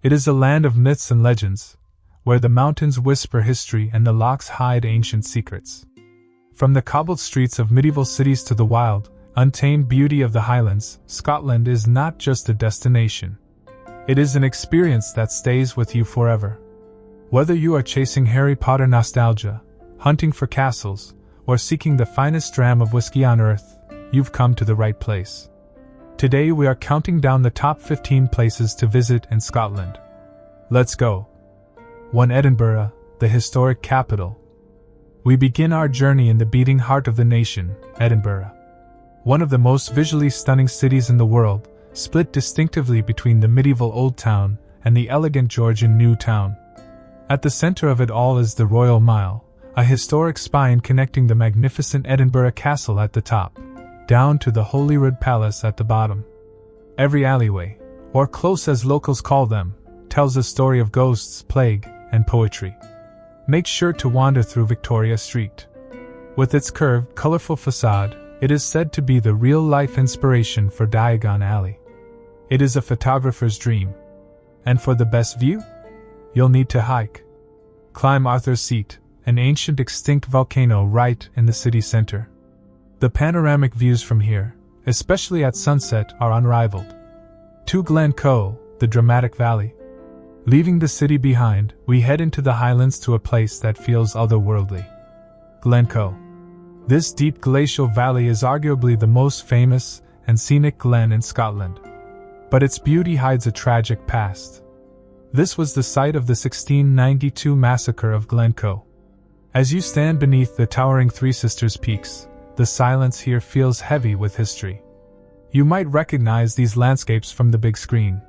It is a land of myths and legends, where the mountains whisper history and the lochs hide ancient secrets. From the cobbled streets of medieval cities to the wild, untamed beauty of the Highlands, Scotland is not just a destination. It is an experience that stays with you forever. Whether you are chasing Harry Potter nostalgia, hunting for castles, or seeking the finest dram of whiskey on earth, you've come to the right place. Today we are counting down the top 15 places to visit in Scotland. Let's go. 1. Edinburgh, the historic capital. We begin our journey in the beating heart of the nation, Edinburgh. One of the most visually stunning cities in the world, split distinctively between the medieval Old Town and the elegant Georgian New Town. At the center of it all is the Royal Mile, a historic spine connecting the magnificent Edinburgh Castle at the top, down to the Holyrood Palace at the bottom. Every alleyway, or close as locals call them, tells a story of ghosts, plague, and poetry. Make sure to wander through Victoria Street. With its curved, colorful facade, it is said to be the real-life inspiration for Diagon Alley. It is a photographer's dream. And for the best view? You'll need to hike. Climb Arthur's Seat, an ancient extinct volcano right in the city center. The panoramic views from here, especially at sunset, are unrivaled. 2. Glencoe, the dramatic valley. Leaving the city behind, we head into the Highlands to a place that feels otherworldly. Glencoe. This deep glacial valley is arguably the most famous and scenic glen in Scotland. But its beauty hides a tragic past. This was the site of the 1692 massacre of Glencoe. As you stand beneath the towering Three Sisters peaks, the silence here feels heavy with history. You might recognize these landscapes from the big screen.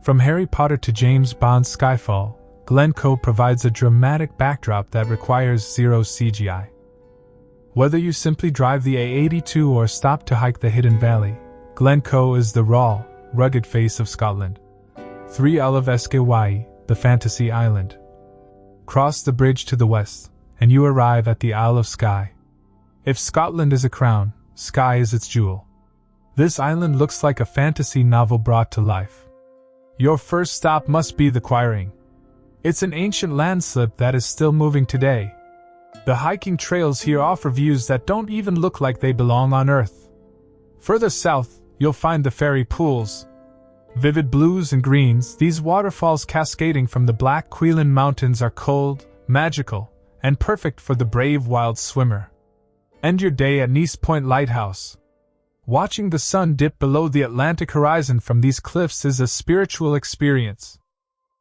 From Harry Potter to James Bond's Skyfall, Glencoe provides a dramatic backdrop that requires zero CGI. Whether you simply drive the A82 or stop to hike the Hidden Valley, Glencoe is the raw, rugged face of Scotland. 3. Isle of Skye, the fantasy island. Cross the bridge to the west, and you arrive at the Isle of Skye. If Scotland is a crown, Skye is its jewel. This island looks like a fantasy novel brought to life. Your first stop must be the Quarrying. It's an ancient landslip that is still moving today. The hiking trails here offer views that don't even look like they belong on Earth. Further south, you'll find the fairy pools. Vivid blues and greens, these waterfalls cascading from the Black Cuillin Mountains are cold, magical, and perfect for the brave wild swimmer. End your day at Ness Point Lighthouse. Watching the sun dip below the Atlantic horizon from these cliffs is a spiritual experience.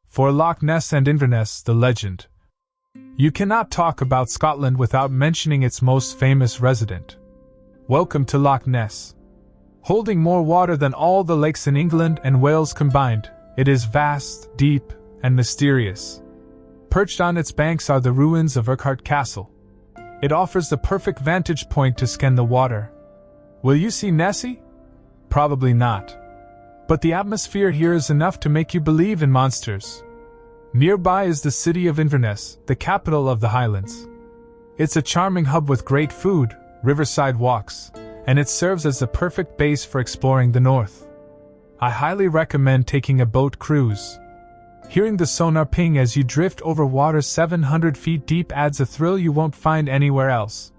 For Loch Ness and Inverness, the legend. You cannot talk about Scotland without mentioning its most famous resident. Welcome to Loch Ness. Holding more water than all the lakes in England and Wales combined, it is vast, deep, and mysterious. Perched on its banks are the ruins of Urquhart Castle. It offers the perfect vantage point to scan the water. Will you see Nessie? Probably not. But the atmosphere here is enough to make you believe in monsters. Nearby is the city of Inverness, the capital of the Highlands. It's a charming hub with great food, riverside walks, and it serves as the perfect base for exploring the north. I highly recommend taking a boat cruise. Hearing the sonar ping as you drift over water 700 feet deep adds a thrill you won't find anywhere else.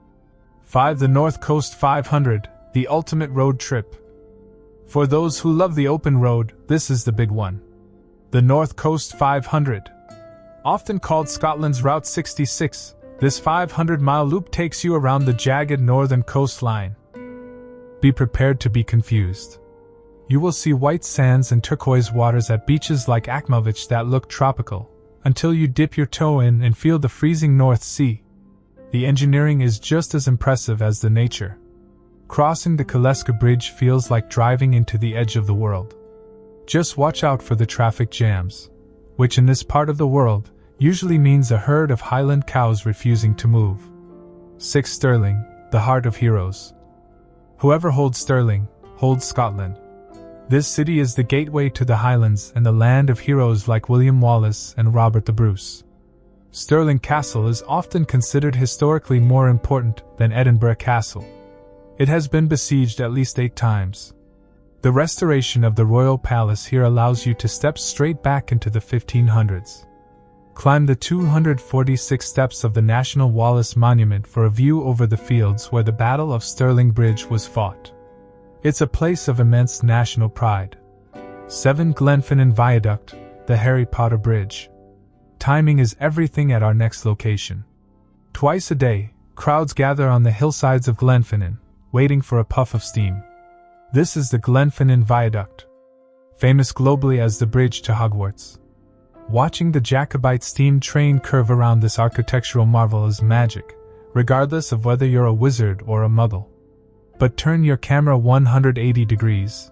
5. The North Coast 500, the ultimate road trip. For those who love the open road, this is the big one. The North Coast 500. Often called Scotland's Route 66, this 500-mile loop takes you around the jagged northern coastline. Be prepared to be confused. You will see white sands and turquoise waters at beaches like Akmovich that look tropical, until you dip your toe in and feel the freezing North Sea. The engineering is just as impressive as the nature. Crossing the Kaleska Bridge feels like driving into the edge of the world. Just watch out for the traffic jams, which in this part of the world usually means a herd of Highland cows refusing to move. 6. Stirling, the heart of heroes. Whoever holds Stirling, holds Scotland. This city is the gateway to the Highlands and the land of heroes like William Wallace and Robert the Bruce. Stirling Castle is often considered historically more important than Edinburgh Castle. It has been besieged at least 8 times. The restoration of the royal palace here allows you to step straight back into the 1500s. Climb the 246 steps of the National Wallace Monument for a view over the fields where the Battle of Stirling Bridge was fought. It's a place of immense national pride. 7 Glenfinnan Viaduct, the Harry Potter Bridge. Timing is everything at our next location. Twice a day, crowds gather on the hillsides of Glenfinnan, waiting for a puff of steam. This is the Glenfinnan Viaduct, famous globally as the bridge to Hogwarts. Watching the Jacobite steam train curve around this architectural marvel is magic, regardless of whether you're a wizard or a muggle. But turn your camera 180 degrees.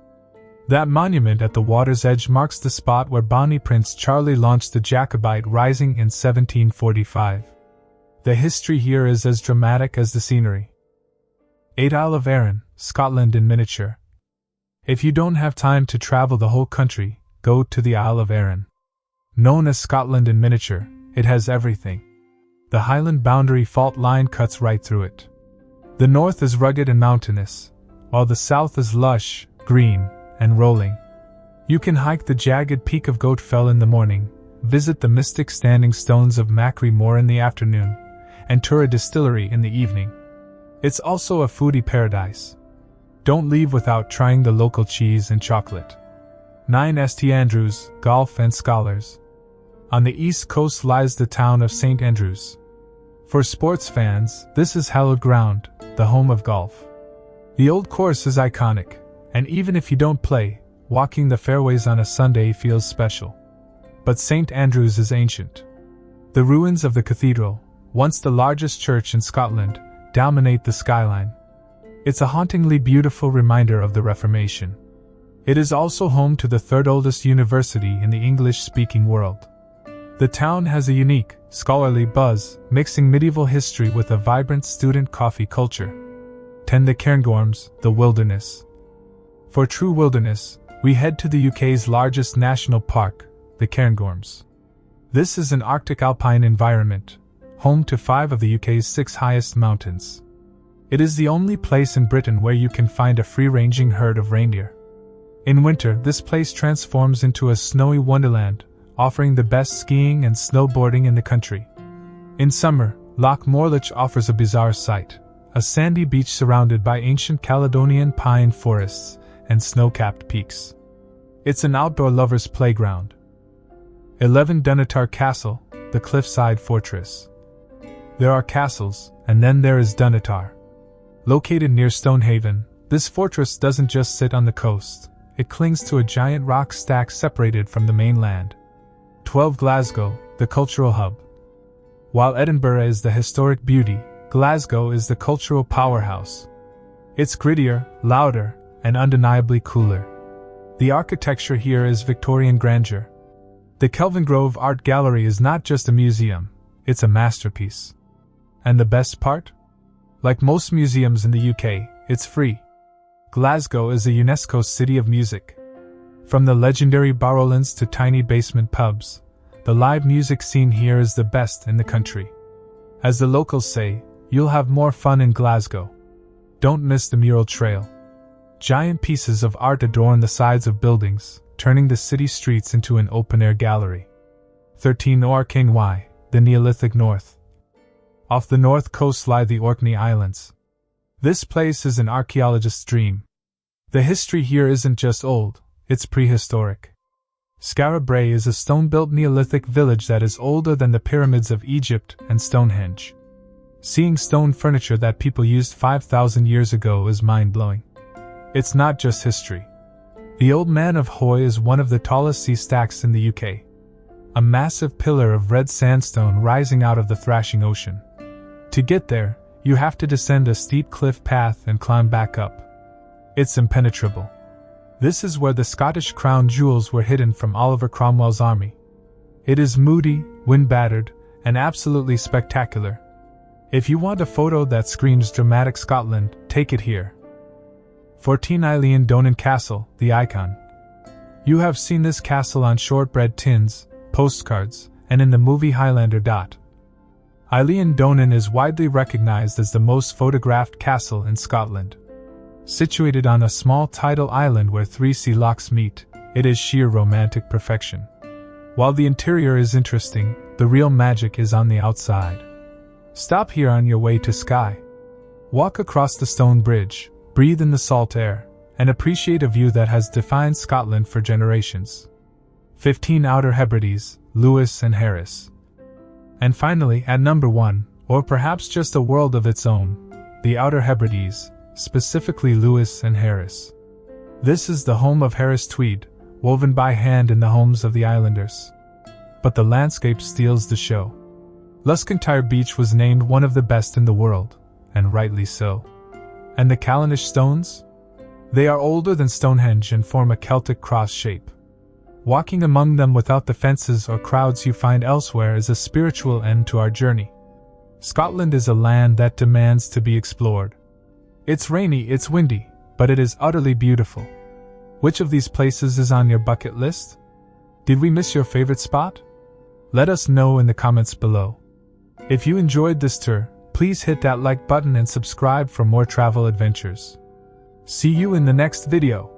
That monument at the water's edge marks the spot where Bonnie Prince Charlie launched the Jacobite Rising in 1745. The history here is as dramatic as the scenery. 8 Isle of Arran, Scotland in miniature. If you don't have time to travel the whole country, go to the Isle of Arran. Known as Scotland in miniature, it has everything. The Highland boundary fault line cuts right through it. The north is rugged and mountainous, while the south is lush, green, and rolling. You can hike the jagged peak of Goat Fell in the morning, visit the mystic standing stones of Macri Moor in the afternoon, and tour a distillery in the evening. It's also a foodie paradise. Don't leave without trying the local cheese and chocolate. 9 St Andrews, Golf and Scholars. On the east coast lies the town of St Andrews. For sports fans, this is hallowed ground, the home of golf. The old course is iconic, and even if you don't play, walking the fairways on a Sunday feels special. But St Andrews is ancient. The ruins of the cathedral, once the largest church in Scotland, dominate the skyline. It's a hauntingly beautiful reminder of the Reformation. It is also home to the third oldest university in the English-speaking world. The town has a unique, scholarly buzz, mixing medieval history with a vibrant student coffee culture. 10 The Cairngorms, the wilderness. For true wilderness, we head to the UK's largest national park, the Cairngorms. This is an Arctic alpine environment, home to 5 of the UK's 6 highest mountains. It is the only place in Britain where you can find a free-ranging herd of reindeer. In winter, this place transforms into a snowy wonderland, offering the best skiing and snowboarding in the country. In summer, Loch offers a bizarre sight, a sandy beach surrounded by ancient Caledonian pine forests and snow-capped peaks. It's an outdoor lover's playground. 11 Dunnottar Castle, the Cliffside Fortress. There are castles, and then there is Dunnottar. Located near Stonehaven, this fortress doesn't just sit on the coast, it clings to a giant rock stack separated from the mainland. 12 Glasgow, the cultural hub. While Edinburgh is the historic beauty, Glasgow is the cultural powerhouse. It's grittier, louder, and undeniably cooler. The architecture here is Victorian grandeur. The Kelvingrove Art Gallery is not just a museum, it's a masterpiece. And the best part? Like most museums in the UK, it's free. Glasgow is a UNESCO city of music. From the legendary Barrowlands to tiny basement pubs, the live music scene here is the best in the country. As the locals say, you'll have more fun in Glasgow. Don't miss the mural trail. Giant pieces of art adorn the sides of buildings, turning the city streets into an open-air gallery. 13 Orkney, the Neolithic North. Off the north coast lie the Orkney Islands. This place is an archaeologist's dream. The history here isn't just old, it's prehistoric. Skye Brae is a stone-built Neolithic village that is older than the pyramids of Egypt and Stonehenge. Seeing stone furniture that people used 5,000 years ago is mind-blowing. It's not just history. The Old Man of Hoy is one of the tallest sea stacks in the UK. A massive pillar of red sandstone rising out of the thrashing ocean. To get there, you have to descend a steep cliff path and climb back up. It's impenetrable. This is where the Scottish crown jewels were hidden from Oliver Cromwell's army. It is moody, wind-battered, and absolutely spectacular. If you want a photo that screams dramatic Scotland, take it here. 14 Eilean Donan Castle, the icon. You have seen this castle on shortbread tins, postcards, and in the movie Highlander. Eilean Donan is widely recognized as the most photographed castle in Scotland. Situated on a small tidal island where 3 sea lochs meet, it is sheer romantic perfection. While the interior is interesting, the real magic is on the outside. Stop here on your way to Skye. Walk across the stone bridge, breathe in the salt air, and appreciate a view that has defined Scotland for generations. 15 Outer Hebrides, Lewis and Harris. And finally, at number 1, or perhaps just a world of its own, the Outer Hebrides, specifically Lewis and Harris. This is the home of Harris tweed, woven by hand in the homes of the islanders. But the landscape steals the show. Luscantire Beach was named one of the best in the world, and rightly so. And the Callanish stones? They are older than Stonehenge and form a Celtic cross shape. Walking among them without the fences or crowds you find elsewhere is a spiritual end to our journey. Scotland is a land that demands to be explored. It's rainy, it's windy, but it is utterly beautiful. Which of these places is on your bucket list? Did we miss your favorite spot? Let us know in the comments below. If you enjoyed this tour, please hit that like button and subscribe for more travel adventures. See you in the next video.